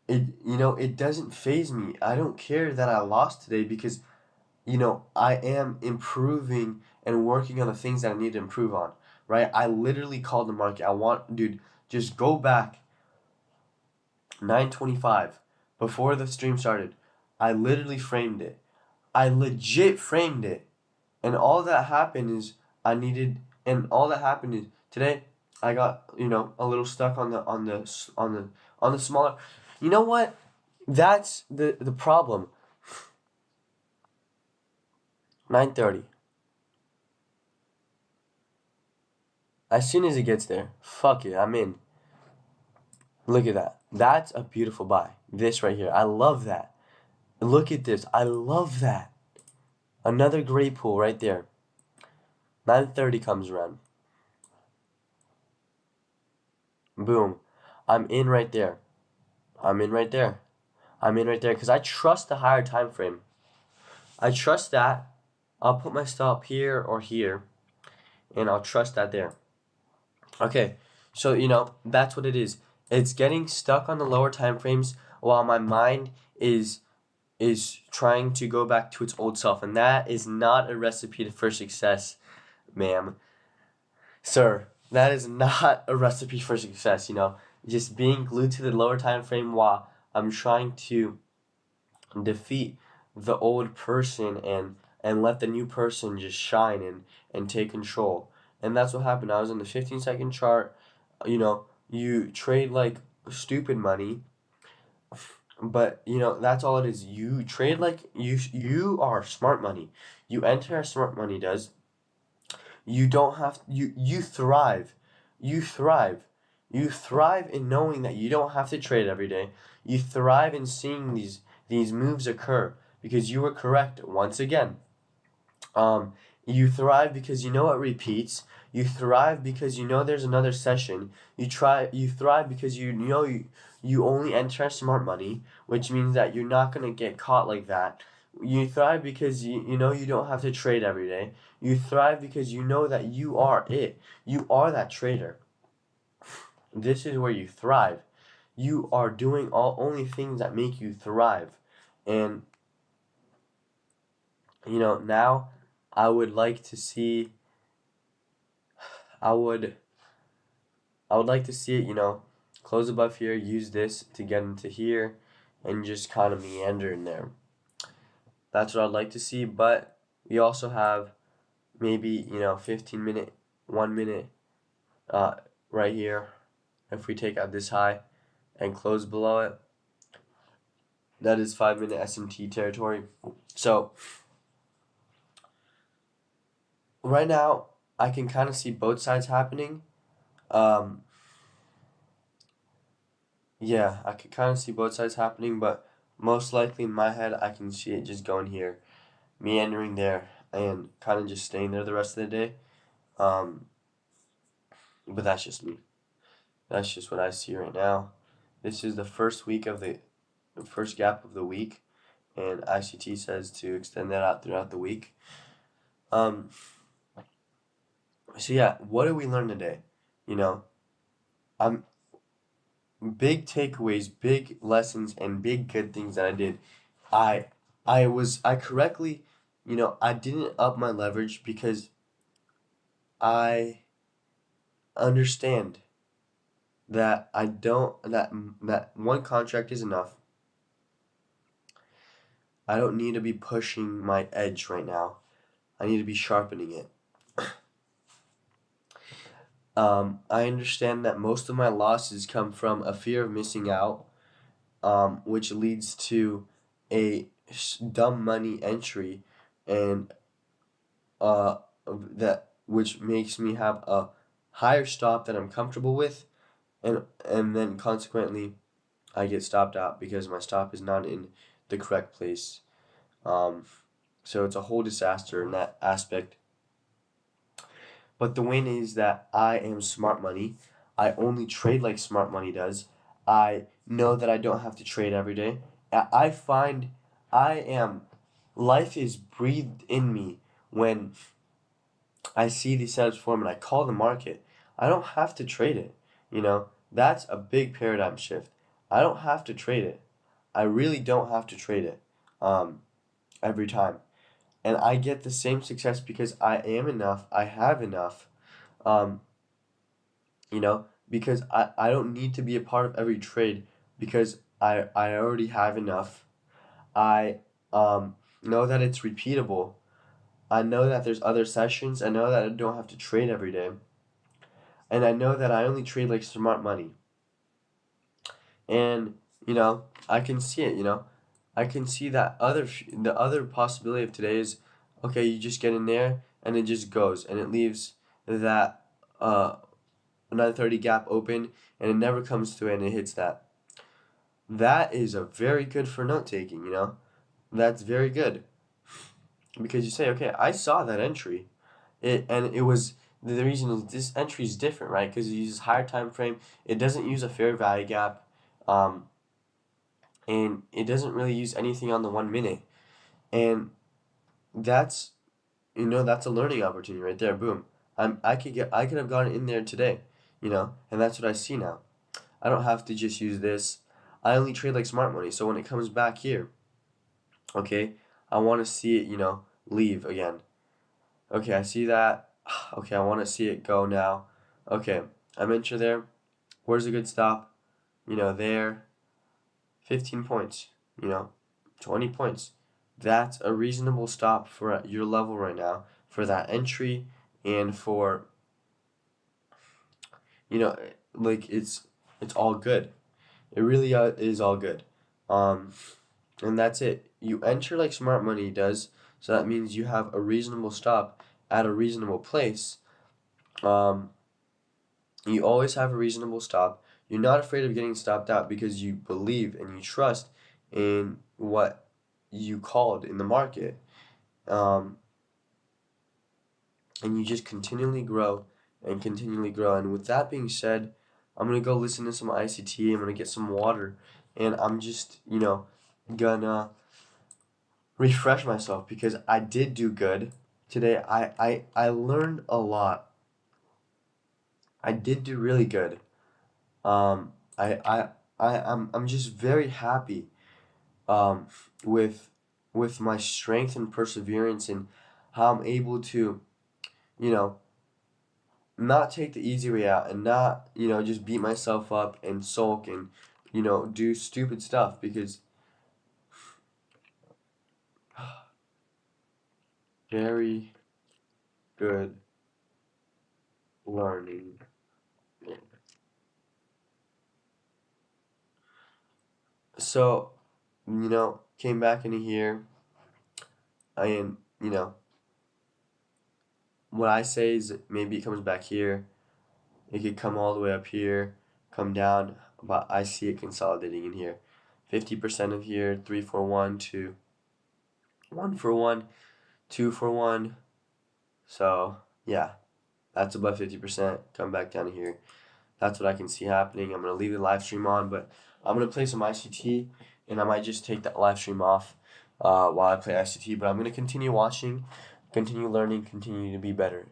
it doesn't phase me. I don't care that I lost today because, I am improving and working on the things that I need to improve on, right? I literally called the market. Dude, just go back 9:25 before the stream started. I literally framed it. I legit framed it. And all that happened is all that happened is today I got, a little stuck on the smaller. You know what? That's the problem. 9:30. As soon as it gets there, fuck it, I'm in. Look at that. That's a beautiful buy. This right here. I love that. Look at this. I love that. Another great pool right there. 9:30 comes around. Boom. I'm in right there. I'm in right there. I'm in right there because I trust the higher time frame. I trust that. I'll put my stop here or here, and I'll trust that there. Okay, so that's what it is. It's getting stuck on the lower time frames while my mind is trying to go back to its old self, and that is not a recipe for success, ma'am, sir. That is not a recipe for success. Just being glued to the lower time frame while I'm trying to defeat the old person and let the new person just shine and take control. And that's what happened. I was on the 15-second chart. You trade like stupid money, but that's all it is. You trade like you are smart money. You enter as smart money does. You don't have you thrive. You thrive. You thrive in knowing that you don't have to trade every day. You thrive in seeing these moves occur because you were correct once again. You thrive because you know it repeats. You thrive because you know there's another session. You thrive because you only enter smart money, which means that you're not gonna get caught like that. You thrive because you know you don't have to trade every day. You thrive because you know that you are it. You are that trader. This is where you thrive. You are doing only things that make you thrive. And now I would like to see I would like to see it, close above here, use this to get into here and just kind of meander in there. That's what I'd like to see, but we also have maybe 15 minute, 1 minute right here. If we take out this high and close below it, that is 5-minute SMT territory. So right now I can kind of see both sides happening. Yeah, I could kind of see both sides happening, but most likely in my head I can see it just going here, meandering there, and kind of just staying there the rest of the day. But that's just me. That's just what I see right now. This is the first first gap of the week, and ICT says to extend that out throughout the week. So yeah, what did we learn today? I'm big takeaways, big lessons, and big good things that I did. I correctly, I didn't up my leverage because I understand that that one contract is enough. I don't need to be pushing my edge right now. I need to be sharpening it. I understand that most of my losses come from a fear of missing out, which leads to a dumb money entry, and uh, that which makes me have a higher stop that I'm comfortable with, and then consequently I get stopped out because my stop is not in the correct place. Um, so it's a whole disaster in that aspect. But the win is that I am smart money. I only trade like smart money does. I know that I don't have to trade every day. I find I am life is breathed in me when I see these setups form and I call the market. I don't have to trade it. You know, that's a big paradigm shift. I don't have to trade it. I really don't have to trade it um, every time. And I get the same success because I am enough. I have enough. Um, because I don't need to be a part of every trade because I already have enough. I know that it's repeatable. I know that there's other sessions. I know that I don't have to trade every day. And I know that I only trade like smart money. And, I can see it, I can see that the other possibility of today is okay, you just get in there and it just goes and it leaves that 930 gap open and it never comes to it and it hits that. That is a very good for note taking, That's very good. Because you say, okay, I saw that entry. It was the reason is this entry is different, right? Because it uses higher time frame. It doesn't use a fair value gap. Um, and it doesn't really use anything on the 1 minute. And that's that's a learning opportunity right there. Boom. I could have gotten in there today, and that's what I see now. I don't have to just use this. I only trade like smart money. So when it comes back here, okay, I want to see it, leave again. Okay, I see that. Okay, I want to see it go now. Okay, I'm enter there. Where's a good stop? There. 15 points, 20 points. That's a reasonable stop for your level right now for that entry and for, you know, like it's all good. It really is all good. Um, and that's it. You enter like smart money does, so that means you have a reasonable stop at a reasonable place. Um, you always have a reasonable stop. You're not afraid of getting stopped out because you believe and you trust in what you called in the market. Um, and you just continually grow and continually grow. And with that being said, I'm going to go listen to some ICT. I'm going to get some water. And I'm just, gonna refresh myself because I did do good today. I learned a lot. I did do really good. Um, I, I, I'm just very happy um, with my strength and perseverance and how I'm able to, you know, not take the easy way out and not, just beat myself up and sulk and, do stupid stuff because very good learning. So, came back into here and, what I say is maybe it comes back here. It could come all the way up here, come down, but I see it consolidating in here. 50% of here, 3 for 1, 2, 1 for 1, 2 for 1. So, yeah, that's above 50%. Come back down here. That's what I can see happening. I'm going to leave the live stream on, but I'm going to play some ICT, and I might just take that live stream off while I play ICT, but I'm going to continue watching, continue learning, continue to be better.